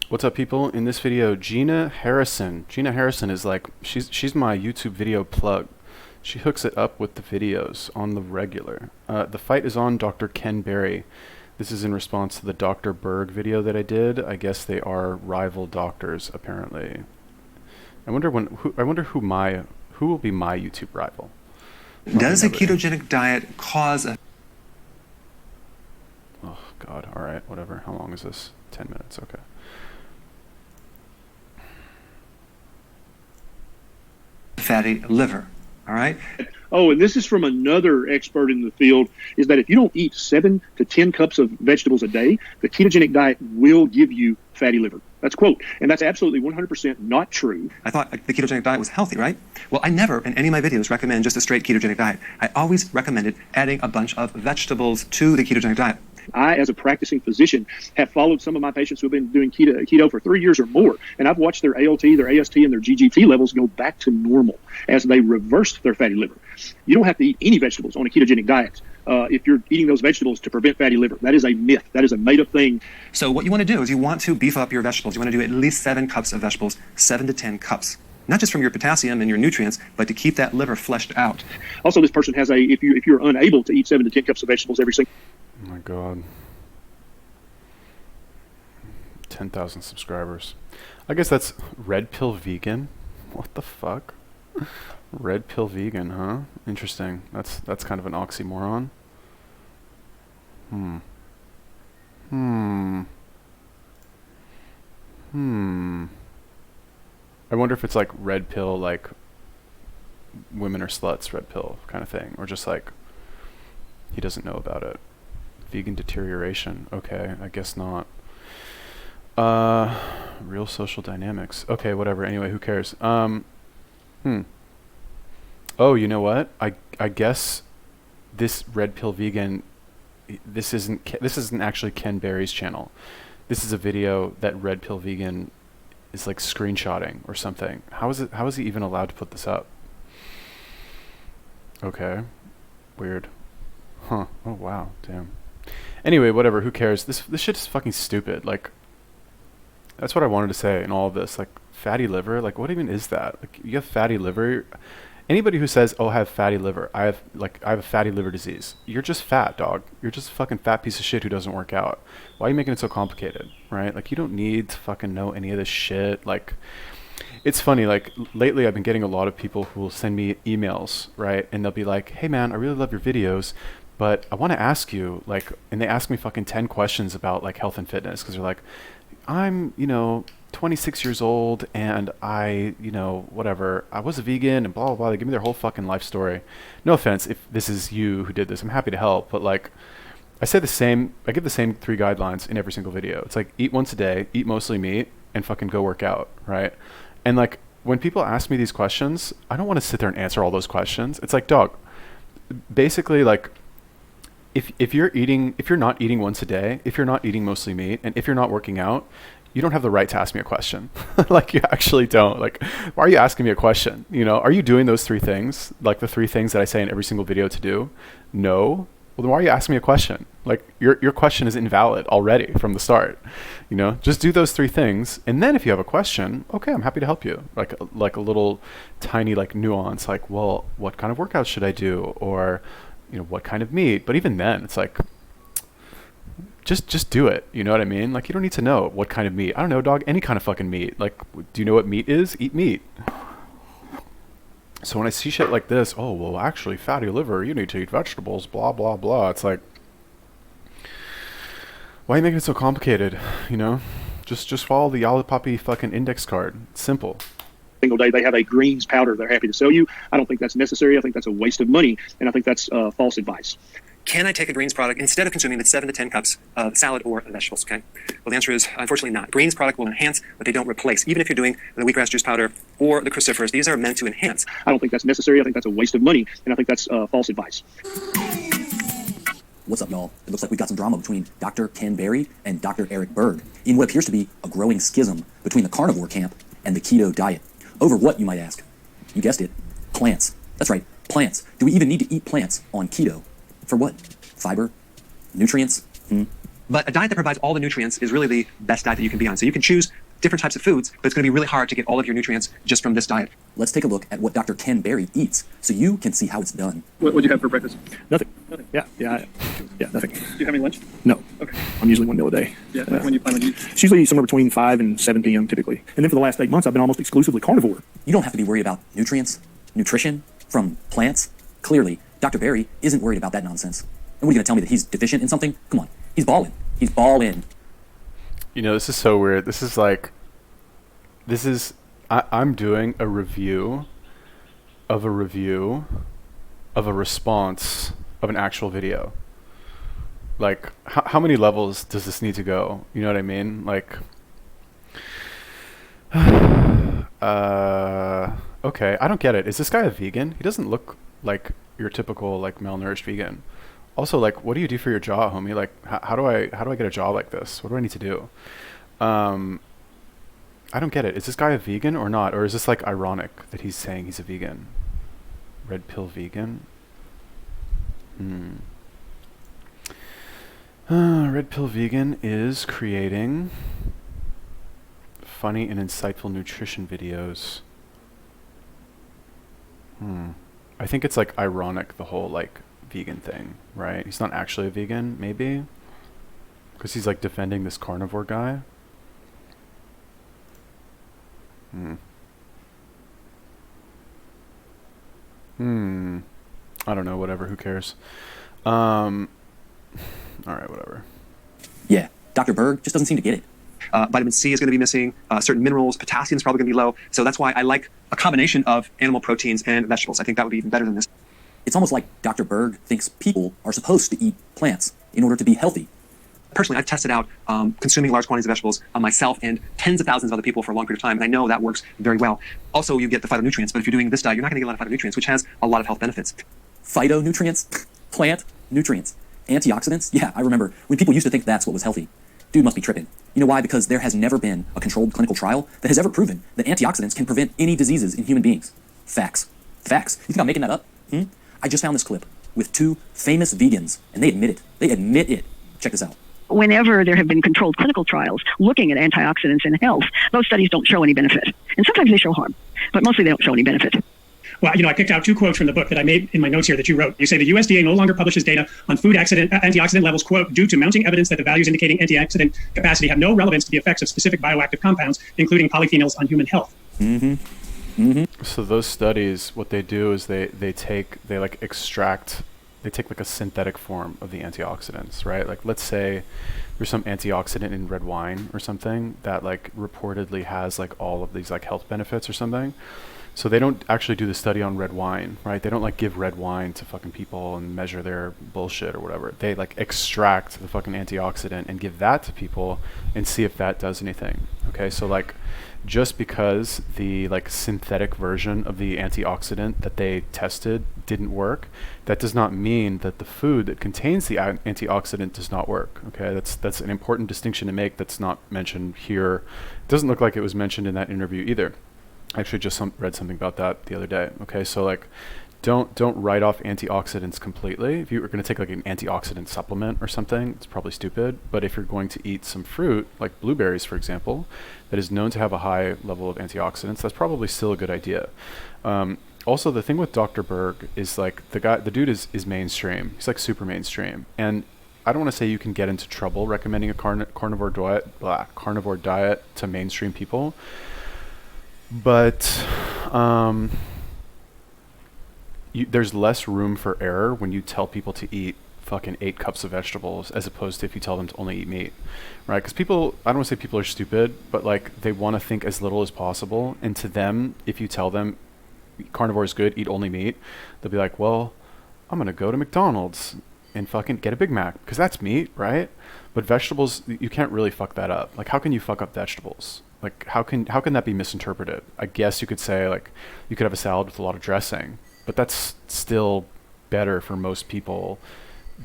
What's up, people? In this video, Gina Harrison. Gina Harrison is like, she's my YouTube video plug. She hooks it up with the videos on the regular. The fight is on Dr. Ken Berry. This is in response to the Dr. Berg video that I did. I guess they are rival doctors, apparently. I wonder who will be my YouTube rival. Does a ketogenic diet cause a... Oh God! All right, whatever. How long is this? 10 minutes. Okay. fatty liver? All right. Oh, and this is from another expert in the field, is that if you don't eat 7 to 10 cups of vegetables a day, the ketogenic diet will give you fatty liver. That's a quote. And that's absolutely 100% not true. I thought the ketogenic diet was healthy, right? Well, I never in any of my videos recommend just a straight ketogenic diet. I always recommended adding a bunch of vegetables to the ketogenic diet. I, as a practicing physician, have followed some of my patients who have been doing keto for 3 years or more, and I've watched their ALT, their AST, and their GGT levels go back to normal as they reversed their fatty liver. You don't have to eat any vegetables on a ketogenic diet if you're eating those vegetables to prevent fatty liver. That is a myth. That is a made-up thing. So what you want to do is you want to beef up your vegetables. You want to do at least 7 cups of vegetables, 7 to 10 cups. Not just from your potassium and your nutrients, but to keep that liver fleshed out. Also, this person has if you're unable to eat 7 to 10 cups of vegetables every single... Oh my God. 10,000 subscribers. I guess that's Red Pill Vegan. What the fuck? Red Pill Vegan, huh? Interesting. That's kind of an oxymoron. I wonder if it's like red pill, like women are sluts, red pill kind of thing, or just like he doesn't know about it. Vegan deterioration. Okay, I guess not. Real social dynamics. Okay, whatever. Anyway, who cares? Oh, you know what? I guess this Red Pill Vegan, this isn't actually Ken Berry's channel. This is a video that Red Pill Vegan is like screenshotting or something. How is he even allowed to put this up? Okay. Weird. Huh. Oh wow, damn. Anyway, whatever, who cares? This shit is fucking stupid. Like, that's what I wanted to say in all of this. Like, fatty liver, like what even is that? Like, you have fatty liver. Anybody who says, "Oh, I have fatty liver," I have a fatty liver disease. You're just fat, dog. You're just a fucking fat piece of shit who doesn't work out. Why are you making it so complicated, right? Like, you don't need to fucking know any of this shit. Like, it's funny, like lately I've been getting a lot of people who will send me emails, right? And they'll be like, "Hey man, I really love your videos, but I want to ask you," like, and they ask me fucking 10 questions about like health and fitness, because they're like, I'm, 26 years old and I, whatever, I was a vegan and blah, blah, blah. They give me their whole fucking life story. No offense if this is you who did this. I'm happy to help. But like, I give the same 3 guidelines in every single video. It's like, eat once a day, eat mostly meat, and fucking go work out, right? And like, when people ask me these questions, I don't want to sit there and answer all those questions. It's like, dog, basically like, if you're not eating once a day, if you're not eating mostly meat, and if you're not working out, you don't have the right to ask me a question. Like, you actually don't. Like, why are you asking me a question? Are you doing those 3 things? Like the 3 things that I say in every single video to do? No. Well, then why are you asking me a question? Like, your question is invalid already from the start. Just do those 3 things, and then if you have a question, okay, I'm happy to help you. Like a little tiny like nuance, like, well, what kind of workouts should I do, or what kind of meat? But even then, it's like, just do it. You know what I mean? Like, you don't need to know what kind of meat. I don't know, dog, any kind of fucking meat. Like, do you know what meat is? Eat meat. So when I see shit like this, oh, well, actually, fatty liver, you need to eat vegetables, blah, blah, blah. It's like, why are you making it so complicated? Just follow the Yalapapi fucking index card. It's simple. Single day they have a greens powder they're happy to sell you. I don't think that's necessary. I think that's a waste of money, and I think that's false advice. Can I take a greens product instead of consuming the 7 to 10 cups of salad or vegetables? Okay. Well, the answer is unfortunately not. Greens product will enhance, but they don't replace. Even if you're doing the wheatgrass juice powder or the cruciferous, these are meant to enhance. I don't think that's necessary. I think that's a waste of money, and I think that's false advice. What's up, y'all? It looks like we got some drama between Dr. Ken Berry and Dr. Eric Berg in what appears to be a growing schism between the carnivore camp and the keto diet. Over what, you might ask? You guessed it. Plants. That's right, plants. Do we even need to eat plants on keto? For what? Fiber? Nutrients? But a diet that provides all the nutrients is really the best diet that you can be on. So you can choose different types of foods, but it's going to be really hard to get all of your nutrients just from this diet. Let's take a look at what Dr. Ken Berry eats so you can see how it's done. What'd you have for breakfast? Nothing. Nothing. Yeah, nothing. Do you have any lunch? No. Okay. I'm usually one meal a day. Yeah. When you finally eat? It's usually somewhere between 5 and 7 p.m. typically. And then for the last 8 months, I've been almost exclusively carnivore. You don't have to be worried about nutrition from plants. Clearly, Dr. Berry isn't worried about that nonsense. And what are you going to tell me, that he's deficient in something? Come on, he's balling. He's balling. You know, this is so weird. I'm doing a review of a response of an actual video. Like, how many levels does this need to go? You know what I mean? Like, okay, I don't get it. Is this guy a vegan? He doesn't look like your typical, like, malnourished vegan. Also, like, what do you do for your job, homie? Like, how do I get a job like this? What do I need to do? I don't get it. Is this guy a vegan or not? Or is this, like, ironic that he's saying he's a vegan? Red pill vegan? Red pill vegan is creating funny and insightful nutrition videos. I think it's, like, ironic, the whole, like, vegan thing, right? He's not actually a vegan, maybe? Because he's, like, defending this carnivore guy. I don't know, whatever, who cares? Alright, whatever. Yeah, Dr. Berg just doesn't seem to get it. Vitamin C is going to be missing, certain minerals, potassium is probably going to be low. So that's why I like a combination of animal proteins and vegetables. I think that would be even better than this. It's almost like Dr. Berg thinks people are supposed to eat plants in order to be healthy. Personally, I've tested out consuming large quantities of vegetables on myself and tens of thousands of other people for a long period of time, and I know that works very well. Also, you get the phytonutrients, but if you're doing this diet, you're not going to get a lot of phytonutrients, which has a lot of health benefits. Phytonutrients? Plant nutrients. Antioxidants? Yeah, I remember when people used to think that's what was healthy. Dude must be tripping. You know why? Because there has never been a controlled clinical trial that has ever proven that antioxidants can prevent any diseases in human beings. Facts. Facts. You think I'm making that up? I just found this clip with 2 famous vegans, and they admit it. They admit it. Check this out. Whenever there have been controlled clinical trials looking at antioxidants in health, those studies don't show any benefit. And sometimes they show harm, but mostly they don't show any benefit. Well, I picked out 2 quotes from the book that I made in my notes here that you wrote. You say the USDA no longer publishes data on food antioxidant levels, quote, due to mounting evidence that the values indicating antioxidant capacity have no relevance to the effects of specific bioactive compounds, including polyphenols, on human health. So those studies, what they do is they take like a synthetic form of the antioxidants, right? Like, let's say there's some antioxidant in red wine or something that, like, reportedly has, like, all of these, like, health benefits or something. So they don't actually do the study on red wine, right? They don't, like, give red wine to fucking people and measure their bullshit or whatever. They, like, extract the fucking antioxidant and give that to people and see if that does anything. Okay, so, like, just because the, like, synthetic version of the antioxidant that they tested didn't work, that does not mean that the food that contains the antioxidant does not work. Okay, that's an important distinction to make that's not mentioned here. It doesn't look like it was mentioned in that interview either. I actually just read something about that the other day. Okay, so, like, don't write off antioxidants completely. If you were going to take, like, an antioxidant supplement or something, it's probably stupid. But if you're going to eat some fruit, like blueberries, for example, that is known to have a high level of antioxidants, that's probably still a good idea. Also, the thing with Dr. Berg is, like, the dude is mainstream. He's, like, super mainstream. And I don't want to say you can get into trouble recommending a carnivore diet to mainstream people. But there's less room for error when you tell people to eat fucking 8 cups of vegetables as opposed to if you tell them to only eat meat, right? Because people, I don't want to say people are stupid, but, like, they want to think as little as possible. And to them, if you tell them carnivore is good, eat only meat, they'll be like, well, I'm going to go to McDonald's and fucking get a Big Mac because that's meat, right? But vegetables, you can't really fuck that up. Like, how can you fuck up vegetables? Like, how can that be misinterpreted? I guess you could say, like, you could have a salad with a lot of dressing, but that's still better for most people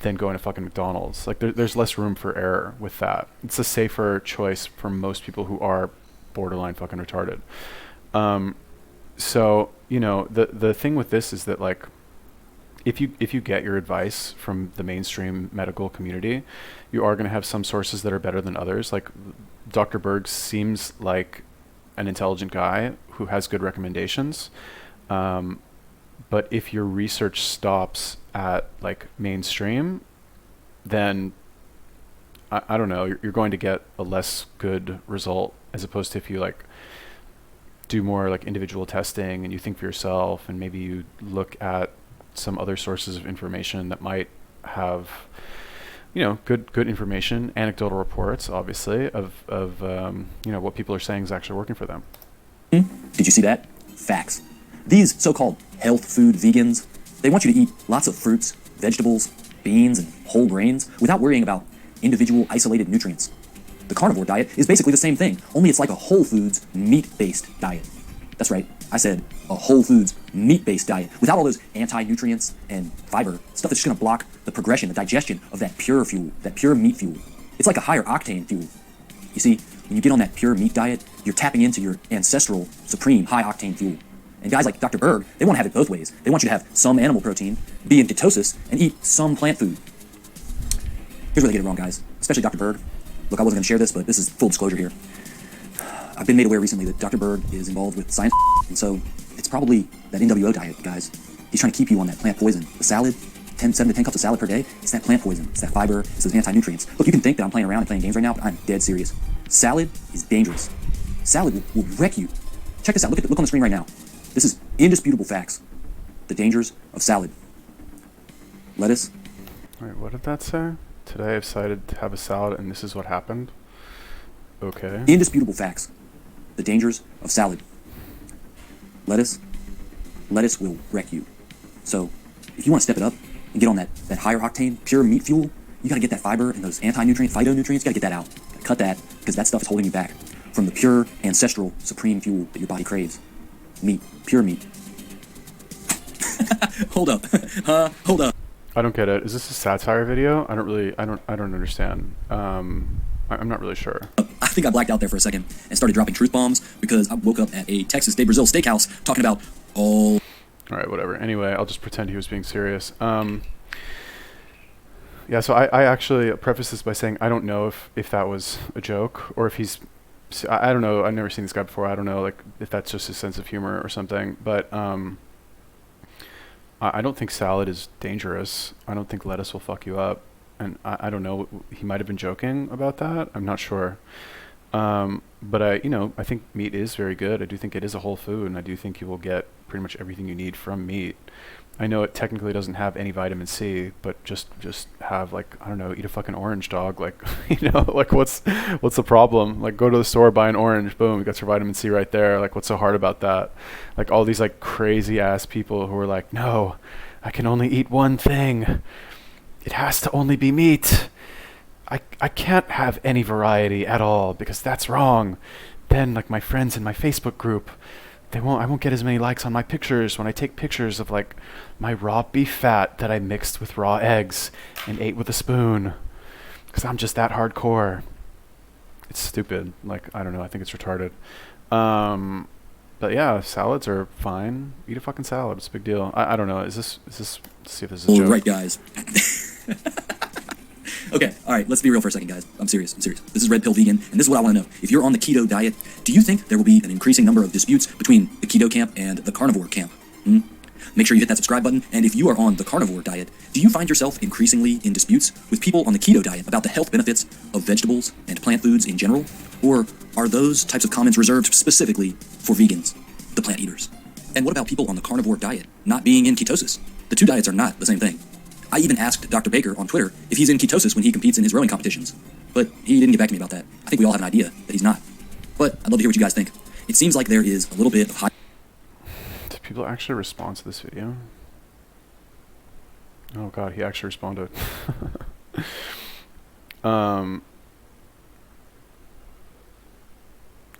than going to fucking McDonald's. Like, there's less room for error with that. It's a safer choice for most people who are borderline fucking retarded. So, you know, the thing with this is that, like, if you get your advice from the mainstream medical community, you are going to have some sources that are better than others. Like Dr. Berg seems like an intelligent guy who has good recommendations. But if your research stops at like mainstream, then I don't know, you're going to get a less good result, as opposed to if you like do more like individual testing and you think for yourself, and maybe you look at some other sources of information that might have, good information, anecdotal reports, obviously, of what people are saying is actually working for them. Did you see that? Facts. These so-called health food vegans, they want you to eat lots of fruits, vegetables, beans, and whole grains without worrying about individual isolated nutrients. The carnivore diet is basically the same thing, only it's like a whole foods, meat-based diet. That's right, I said a whole foods, meat-based diet, without all those anti-nutrients and fiber, stuff that's just gonna block the progression, the digestion of that pure fuel, that pure meat fuel. It's like a higher octane fuel. You see, when you get on that pure meat diet, you're tapping into your ancestral, supreme, high-octane fuel. And guys like Dr. Berg, they want to have it both ways. They want you to have some animal protein, be in ketosis, and eat some plant food. Here's where they get it wrong, guys, especially Dr. Berg. Look, I wasn't going to share this, but this is full disclosure here. I've been made aware recently that Dr. Berg is involved with science, and so it's probably that NWO diet, guys. He's trying to keep you on that plant poison. The salad, 7 to 10 cups of salad per day, it's that plant poison. It's that fiber, it's those anti-nutrients. Look, you can think that I'm playing around and playing games right now, but I'm dead serious. Salad is dangerous. Salad will wreck you. Check this out. Look on the screen right now. This is indisputable facts. The dangers of salad. Lettuce. Wait, what did that say? Today I've decided to have a salad and this is what happened. Okay. Indisputable facts. The dangers of salad. Lettuce. Lettuce will wreck you. So, if you want to step it up and get on that higher octane, pure meat fuel, you got to get that fiber and those anti-nutrients, phytonutrients, you got to get that out. Cut that, because that stuff is holding you back from the pure, ancestral, supreme fuel that your body craves. Meat. Pure meat. Hold up. Hold up. I don't get it. Is this a satire video? I don't understand. I'm not really sure. I think I blacked out there for a second and started dropping truth bombs because I woke up at a Texas de Brazil steakhouse talking about all... Alright, whatever. Anyway, I'll just pretend he was being serious. Yeah, so I actually preface this by saying I don't know if that was a joke or if he's... I don't know. I've never seen this guy before. I don't know like if that's just his sense of humor or something. But I don't think salad is dangerous. I don't think lettuce will fuck you up. And I don't know. He might have been joking about that. I'm not sure. But I think meat is very good. I do think it is a whole food, and I do think you will get pretty much everything you need from meat. I know it technically doesn't have any vitamin C, but just have like, I don't know, eat a fucking orange, dog. Like, like what's the problem? Like go to the store, buy an orange, boom, you got your vitamin C right there. Like what's so hard about that? Like all these like crazy ass people who are like, no, I can only eat one thing. It has to only be meat. I can't have any variety at all because that's wrong. Then like my friends in my Facebook group, I won't get as many likes on my pictures when I take pictures of like my raw beef fat that I mixed with raw eggs and ate with a spoon because I'm just that hardcore. It's stupid. Like, I don't know. I think it's retarded. But yeah, salads are fine. Eat a fucking salad. It's a big deal. I don't know. Is this, let's see if this is a joke. All right, guys. Okay, all right, let's be real for a second, guys. I'm serious. This is Red Pill Vegan, and this is what I want to know. If you're on the keto diet, do you think there will be an increasing number of disputes between the keto camp and the carnivore camp? Make sure you hit that subscribe button, and if you are on the carnivore diet, do you find yourself increasingly in disputes with people on the keto diet about the health benefits of vegetables and plant foods in general? Or are those types of comments reserved specifically for vegans, the plant eaters? And what about people on the carnivore diet not being in ketosis? The two diets are not the same thing. I even asked Dr. Baker on Twitter if he's in ketosis when he competes in his rowing competitions, but he didn't get back to me about that. I think we all have an idea that he's not. But I'd love to hear what you guys think. It seems like there is a little bit of high... Do people actually respond to this video? Oh god, he actually responded.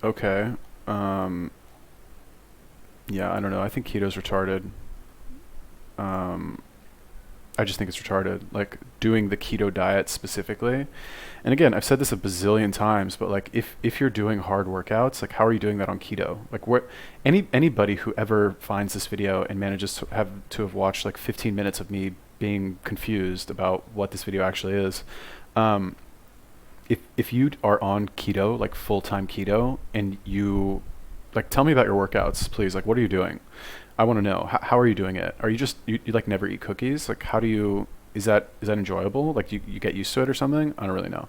Okay. Yeah, I don't know. I think keto's retarded. I just think it's retarded. Like doing the keto diet specifically. And again, I've said this a bazillion times, but like if you're doing hard workouts, like how are you doing that on keto? Like what anybody who ever finds this video and manages to have watched like 15 minutes of me being confused about what this video actually is, if you are on keto, like full-time keto, and you like tell me about your workouts, please. Like what are you doing? I want to know. How are you doing it? Are you just you like never eat cookies? Like how do you is that enjoyable? Like you get used to it or something? I don't really know.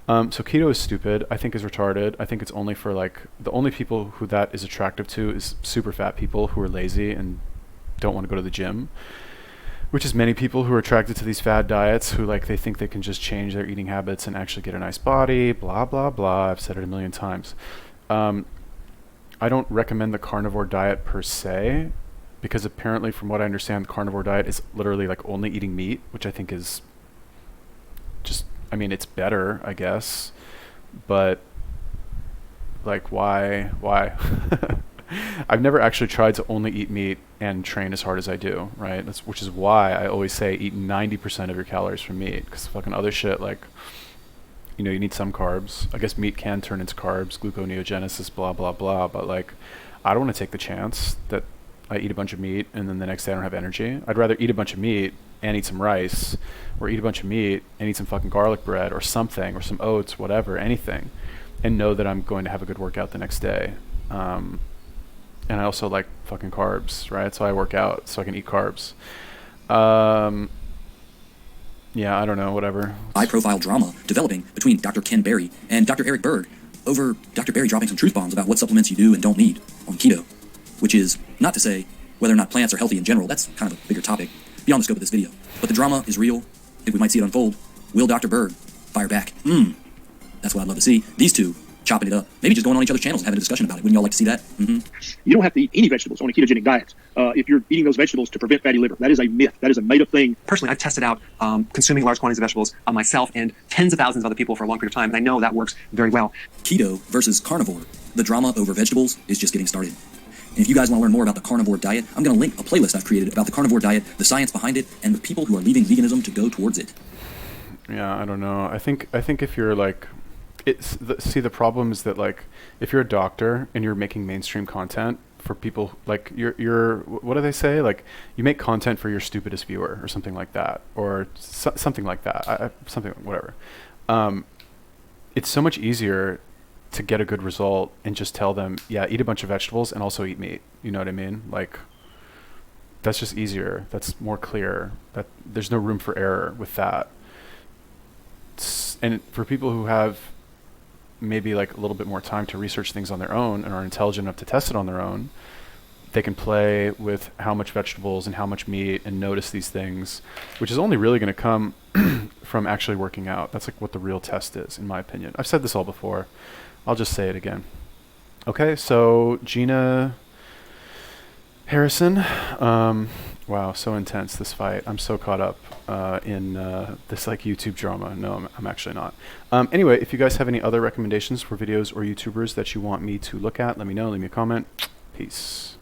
So keto is stupid. I think is retarded. I think it's only for like the only people who that is attractive to is super fat people who are lazy and don't want to go to the gym, which is many people who are attracted to these fad diets who like they think they can just change their eating habits and actually get a nice body, blah, blah, blah. I've said it a million times. I don't recommend the carnivore diet per se, because apparently from what I understand, the carnivore diet is literally like only eating meat, which I think is just, I mean, it's better, I guess, but like why? I've never actually tried to only eat meat and train as hard as I do, right? Which is why I always say eat 90% of your calories from meat, because fucking other shit, like, you know, you need some carbs. I guess meat can turn into carbs, gluconeogenesis, blah, blah, blah, but like, I don't want to take the chance that I eat a bunch of meat and then the next day I don't have energy. I'd rather eat a bunch of meat and eat some rice, or eat a bunch of meat and eat some fucking garlic bread or something, or some oats, whatever, anything, and know that I'm going to have a good workout the next day. And I also like fucking carbs, right? So I work out so I can eat carbs. Yeah, I don't know, whatever. High-profile drama developing between Dr. Ken Berry and Dr. Eric Berg over Dr. Berry dropping some truth bombs about what supplements you do and don't need on keto, which is not to say whether or not plants are healthy in general. That's kind of a bigger topic beyond the scope of this video. But the drama is real. I think we might see it unfold. Will Dr. Berg fire back? That's what I'd love to see. These two chopping it up. Maybe just going on each other's channels and having a discussion about it. Wouldn't y'all like to see that? You don't have to eat any vegetables on a ketogenic diet if you're eating those vegetables to prevent fatty liver. That is a myth. That is a made-up thing. Personally, I've tested out consuming large quantities of vegetables on myself and tens of thousands of other people for a long period of time, and I know that works very well. Keto versus carnivore. The drama over vegetables is just getting started. And if you guys want to learn more about the carnivore diet, I'm going to link a playlist I've created about the carnivore diet, the science behind it, and the people who are leaving veganism to go towards it. Yeah, I don't know. I think if you're like, the problem is that like if you're a doctor and you're making mainstream content for people, like you're what do they say, like you make content for your stupidest viewer or something like that, or something like that, something, whatever. It's so much easier to get a good result and just tell them, yeah, eat a bunch of vegetables and also eat meat. You know what I mean? Like that's just easier. That's more clear. That there's no room for error with that. And for people who have maybe like a little bit more time to research things on their own and are intelligent enough to test it on their own, they can play with how much vegetables and how much meat and notice these things, which is only really going to come from actually working out. That's like what the real test is, in my opinion. I've said this all before. I'll just say it again. Okay, so Gina Harrison, wow, so intense, this fight. I'm so caught up in this like YouTube drama. No, I'm actually not. Anyway, if you guys have any other recommendations for videos or YouTubers that you want me to look at, let me know. Leave me a comment. Peace.